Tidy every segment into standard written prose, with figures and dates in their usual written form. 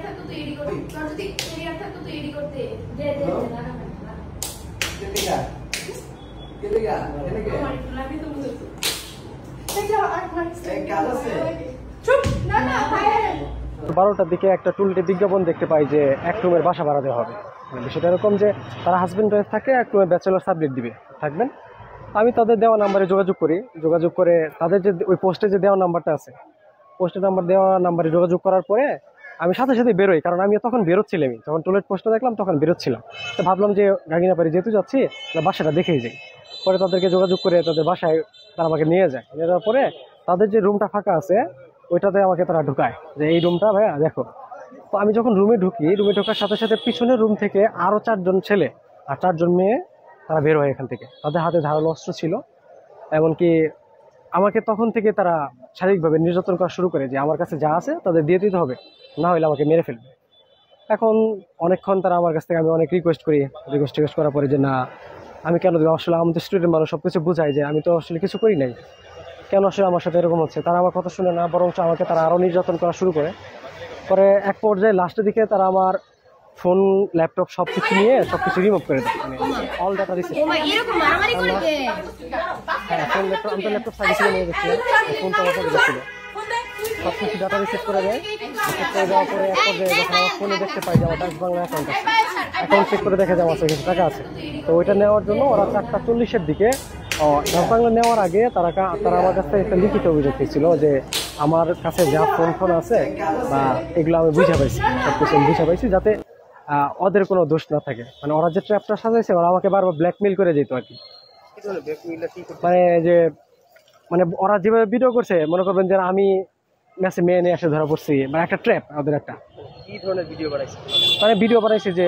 থাকতো তো এডি করতে, তোর যদি এরিয়া থাকতো তো এডি করতে। দে দে না না। কেলেগা কেলেগা আমি তো বুঝছি। এটা আর মারছে। এই কাজ আছে। চুপ না না ভাই। 12টার দিকে একটা টুলটে বিজ্ঞাপন দেখতে পাই যে এক রুমের বাসা ভাড়া দেওয়া হবে। মানে বিষয়টা এরকম যে তারা হাজব্যান্ড ওয়াইফ থাকে, এক রুমে ব্যাচেলর সাবজেক্ট দিবে থাকবেন। আমি তাদের দেওয়া নাম্বারে যোগাযোগ করি, যোগাযোগ করে তাদের যে ওই পোস্টে যে দেওয়া নাম্বারটা আছে, পোস্টের দেওয়া নাম্বারে যোগাযোগ করার পরে আমি সাথে সাথে বেরোই, কারণ আমি তখন বেরোচ্ছিলাম, যখন টুলেট পোস্টটা দেখলাম তখন বেরোচ্ছিলাম। তো ভাবলাম যে গাগিনাপাড়ি যেহেতু যাচ্ছি বাসাটা দেখেই যাই। পরে তাদেরকে যোগাযোগ করে তাদের বাসায় তারা আমাকে নিয়ে যায়। নিয়ে যাওয়ার পরে তাদের যে রুমটা ফাঁকা আছে ওইটাতে আমাকে তারা ঢুকায় যে এই রুমটা ভাইয়া দেখো। তো আমি যখন রুমে ঢুকি, রুমে ঢোকার সাথে সাথে পিছনের রুম থেকে আরও 4 জন ছেলে আর 4 জন মেয়ে তারা বের হয় এখান থেকে। তাদের হাতে ধারালো অস্ত্র ছিল, এমনকি আমাকে তখন থেকে তারা শারীরিকভাবে নির্যাতন করা শুরু করে যে আমার কাছে যা আছে তাদের দিয়ে দিতে হবে, না হলে আমাকে মেরে ফেলবে। এখন অনেকক্ষণ তারা আমার কাছ থেকে, আমি অনেক রিকোয়েস্ট করার পরে যে না আমি কেন দেবো, আসলে আমি তো স্টুডেন্ট মানুষ, সব কিছু বুঝাই যে আমি তো আসলে কিছু করি নাই, কেন আসলে আমার সাথে এরকম হচ্ছে। তারা আমার কথা শুনে না, বরং আমাকে তারা আরও নির্যাতন করা শুরু করে। পরে এক পর্যায়ে লাস্টের দিকে তারা আমার ফোন ল্যাপটপ সব কিছু নিয়ে সব কিছু রিমুভ করে দেয়, মানে অল ডাটা রিসিভ। হ্যাঁ, ফোন ল্যাপটপ, আমি তো ল্যাপটপ সার্ভিসে নিয়ে গেছিলাম, ফোনটা আমার পরে গেছিলো, সব কিছু ডাটা রিসিভ করে দেয়। রিসিভ করে দেওয়ার পরে এক পর্যায়ে যখন আমার ফোনে দেখতে পাই যে আমার ডাচ বাংলা অ্যাকাউন্ট আছে, অ্যাকাউন্ট চেক করে দেখে যে আমার কিছু টাকা আছে। তো ওইটা নেওয়ার জন্য ওরা 4:40-এর দিকে, ডাচ বাংলা নেওয়ার আগে তারা আমার কাছ থেকে একটা লিখিত অভিযোগ দিয়েছিল যে আমার কাছে যা ফোন আছে বা এগুলো আমি বুঝে পাইছি, সব কিছু আমি বুঝে পাইছি, যাতে ওদের কোনো দোষ না থাকে। মানে ওরা যে ট্র্যাপটা সাজাইছে ওরা আমাকে বারবার ব্ল্যাকমেইল করে যেত আর কি। মানে যে মানে ওরা যেভাবে ভিডিও করছে, মনে করবেন যে আমি ম্যাচে মেয়ে নিয়ে এসে ধরা পড়ছি, মানে একটা ট্র্যাপ ওদের একটা। কি ধরনের ভিডিও বানাইছে? মানে ভিডিও বানাইছে যে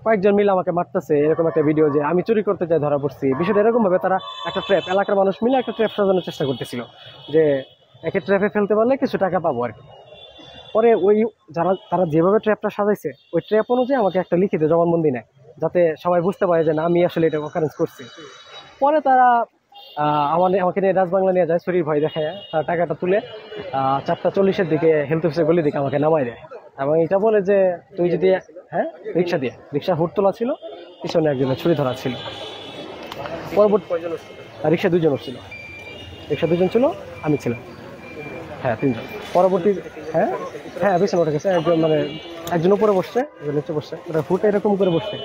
কয়েকজন মিলে আমাকে মারতেছে, এরকম একটা ভিডিও, যে আমি চুরি করতে যাই ধরা পড়ছি। বিষয়টা এরকম ভাবে তারা একটা ট্র্যাপ, এলাকার মানুষ মিলে একটা ট্র্যাপ সাজানোর চেষ্টা করতেছিল যে একে ট্র্যাপে ফেলতে পারলে কিছু টাকা পাবো আর কি। পরে ওই তারা যেভাবে ট্র্যাপটা সাজাইছে ওই ট্র্যাপ অনুযায়ী আমাকে একটা লিখিত জবানবন্দি নেয়, যাতে সবাই বুঝতে পারে যে না আমি আসলে এটা অকারেন্স করছি। পরে তারা আমাকে নিয়ে ডাচ বাংলা নিয়ে যায়, শরীর ভয় দেখায়। তার টাকাটা তুলে 4:40-এর দিকে হেলথ অফিসের গলির দিকে আমাকে নামাই দেয়, এবং এটা বলে যে তুই যদি, হ্যাঁ রিক্সা হুট তোলা ছিল, পিছনে একজনের ছুরি ধরা ছিল। পরবর্তী রিক্সা 2 জন ছিল, ছিল, আমি ছিলাম, হ্যাঁ 3 জন। পরবর্তী হ্যাঁ পিছনে উঠে গেছে একজন, মানে একজন উপরে বসছে, একজন নিচে বসছে, ওটা হুট এরকম করে বসছে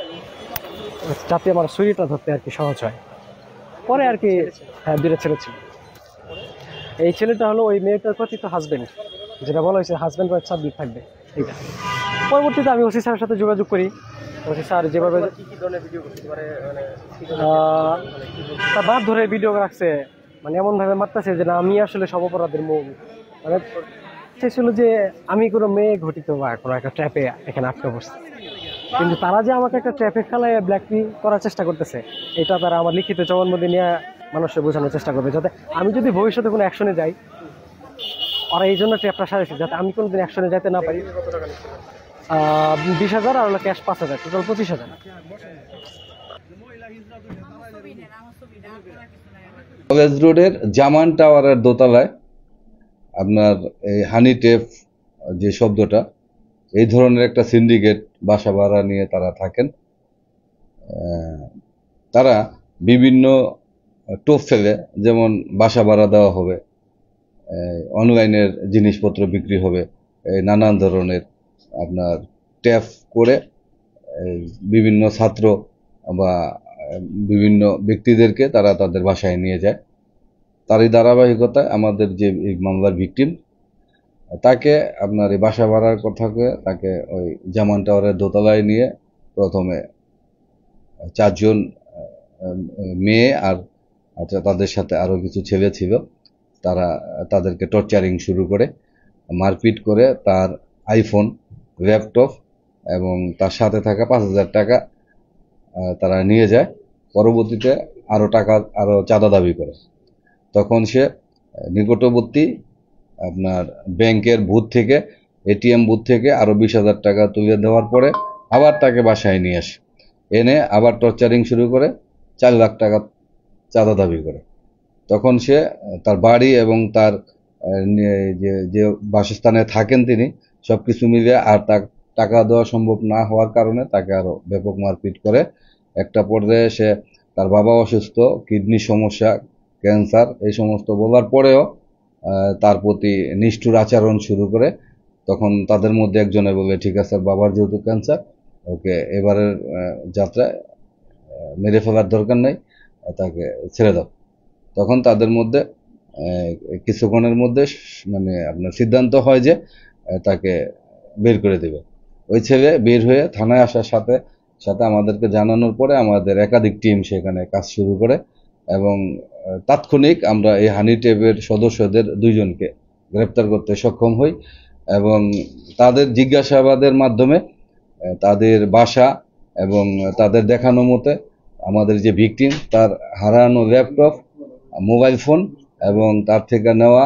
যাতে আমার ছুরিটা ধরতে আর কি সহজ হয়। পরে আর কি, হ্যাঁ 2টা ছেলে ছিল। এই ছেলেটা হলো ওই মেয়েটার কথিত হাজবেন্ড, যেটা বলা হয়েছে হাজবেন্ড ওয়াইফ সাবজেক্ট থাকবে এইটা। পরবর্তীতে আমি ওসি স্যারের সাথে যোগাযোগ করি। ওসি স্যার যেভাবে তার বাদ ধরে ভিডিও রাখছে, মানে এমনভাবে মারতেছে যে না আমি আসলে সব অপরাধের মূল, মানে ছিল যে আমি কোনো মেয়ে ঘটিত বা কোনো একটা ট্র্যাপে এখানে আটকে পড়ছি। কিন্তু তারা যে আমাকে একটা ট্র্যাপে ফেলায় ব্ল্যাকমেইল করার চেষ্টা করতেছে, এটা তারা আমার লিখিত জবানবন্দি নিয়ে মানুষকে বোঝানোর চেষ্টা করবে, যাতে আমি যদি ভবিষ্যতে কোনো অ্যাকশনে যাই, ওরা এই জন্য ট্র্যাপটা সাজাইছে যাতে আমি কোনোদিন অ্যাকশনে যাইতে না পারি। 20,000 আর হলো ক্যাশ 5,000, টোটাল 25,000। কলেজ রোডের জামান টাওয়ারের দোতলায় আপনার এই হানি টেপ যে শব্দটা, এই ধরনের একটা সিন্ডিকেট বাসা ভাড়া নিয়ে তারা থাকেন। তারা বিভিন্ন টোপ ফেলে, যেমন বাসা ভাড়া দেওয়া হবে, অনলাইনের জিনিসপত্র বিক্রি হবে, নানান ধরনের আপনার ট্যাপ করে বিভিন্ন ছাত্র বা বিভিন্ন ব্যক্তিদেরকে তারা তাদের বাসায় নিয়ে যায়। তারই ধারাবাহিকতায় আমাদের যে এই মামলার ভিকটিম, তাকে আপনার এই বাসা ভাড়ার কথাকে তাকে ওই জামান টাওয়ারের দোতলায় নিয়ে প্রথমে 4 জন মেয়ে আর তাদের সাথে আরও কিছু ছেলে ছিল, তারা তাদেরকে টর্চারিং শুরু করে, মারপিট করে তার আইফোন, ল্যাপটপ এবং তার সাথে থাকা 5,000 টাকা তারা নিয়ে যায়। পরবর্তীতে আরও চাঁদা দাবি করে। তখন সে নিকটবর্তী আপনার ব্যাংকের বুথ থেকে, এটিএম বুথ থেকে আরও 20,000 টাকা তুলে দেওয়ার পরে আবার তাকে বাসায় নিয়ে আসে, এনে আবার টর্চারিং শুরু করে 4 লাখ টাকা চাঁদা দাবি করে। তখন সে তার বাড়ি এবং তার যে বাসস্থানে থাকেন তিনি, সবকিছু মিলিয়ে আর টাকা দেওয়া সম্ভব না হওয়ার কারণে তাকে আরো ব্যাপক মারপিট করে। একটা পর্যায়ে সে তার বাবা অসুস্থ, কিডনি সমস্যা, ক্যান্সার এই সমস্ত বলার পরেও তার প্রতি নিষ্ঠুর আচরণ শুরু করে। তখন তাদের মধ্যে একজনে বলে, ঠিক আছে বাবার যেহেতু ক্যান্সার, ওকে এবারের যাত্রায় মেরে ফেলার দরকার নেই, তাকে ছেড়ে দাও। তখন তাদের মধ্যে কিছুক্ষণের মধ্যে মানে আপনার সিদ্ধান্ত হয় যে তাকে বের করে দেবে। ওই ছেলে বের হয়ে থানায় আসার সাথে সাথে আমাদেরকে জানানোর পরে আমাদের একাধিক টিম সেখানে কাজ শুরু করে এবং তাৎক্ষণিক আমরা এই হানি ট্যাবের সদস্যদের 2 জনকে গ্রেপ্তার করতে সক্ষম হই এবং তাদের জিজ্ঞাসাবাদের মাধ্যমে তাদের বাসা এবং তাদের দেখানো মতে আমাদের যে ভিকটিম তার হারানো ল্যাপটপ, মোবাইল ফোন এবং তার থেকে নেওয়া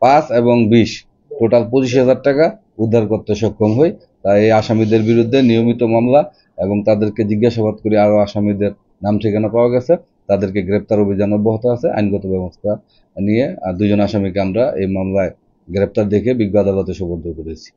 5 এবং 20 টোটাল 25,000 টাকা উদ্ধার করতে সক্ষম হই। তাই এই আসামিদের বিরুদ্ধে নিয়মিত মামলা এবং তাদেরকে জিজ্ঞাসাবাদ করে আরো আসামিদের নাম ঠিকানা পাওয়া গেছে। তাদেরকে গ্রেপ্তার অভিযান অব্যাহত আছে আইনগত ব্যবস্থা নিয়ে। আর 2 জন আসামিকে আমরা এই মামলায় গ্রেপ্তার দেখে বিজ্ঞ আদালতে সোপর্দ করেছি।